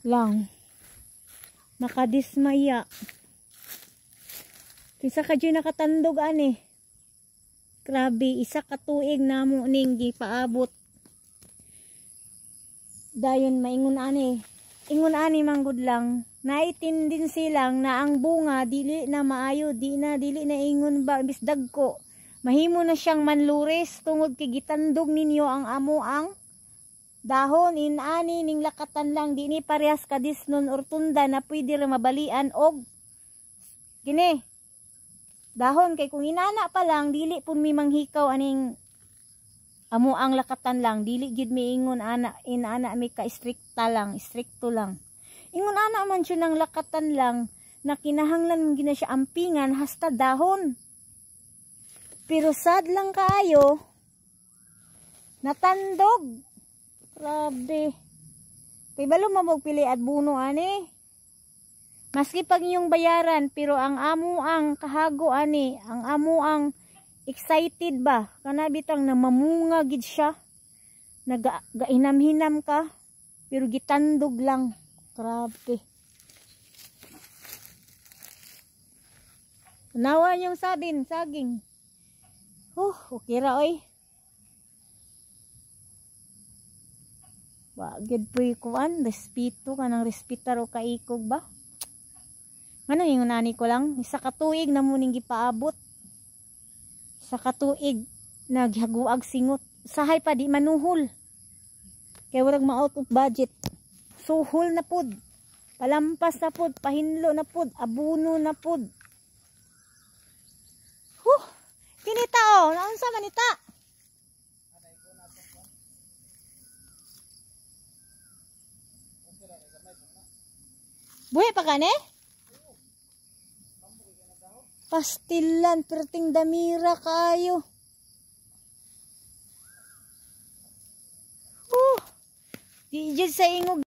lang. Nakadismaya. Isa ka dyan nakatandog ani. Grabe, isa ka tuig na mo ning gipaabot. Dayon maingon ani. Ingon ani manggod lang. Naitindin silang na ang bunga dili na maayo, dili na ingon ba bis dagko. Mahimo na siyang manlures tungod kay gitandog ninyo ang amo ang dahon inani ning lakatan lang di ni parehas kadisnon or tunda na pwede ra mabalian og kini dahon kay kung inana pa lang dili pun mi manghikaw aning amo ang lakatan lang dili gid mi ingon ana inana mi ka strikto lang ingon ana man siya ng lakatan lang na kinahanglan man gina siya ampingan hasta dahon pero sad lang kaayo natandog. Grabe. Kay balo mamagpili at buno ani. Maski pag inyong bayaran pero ang amo ang kahago ani, ang amo ang excited ba? Kana bitang namamunga gid siya. Nagainam-hinam ka pero gitandog lang. Grabe. Nawa yung saging. Okay ra oy. Wagid po'y kuan, respeto ka ng respetar o kaikog ba? Ano yung nani ko lang? Isa ka tuig na muning gipaabot. Isa ka tuig naghaguag singot. Sahay pa di manuhol. Kaya warag ma-out of budget. Suhol na pod. Palampas na pod. Pahinlo na pod. Abuno na pod. Kinita o. Naunsa manita? Buhay pa ka ne? Pastilan, perting damira kayo. Di dyan sa ingog.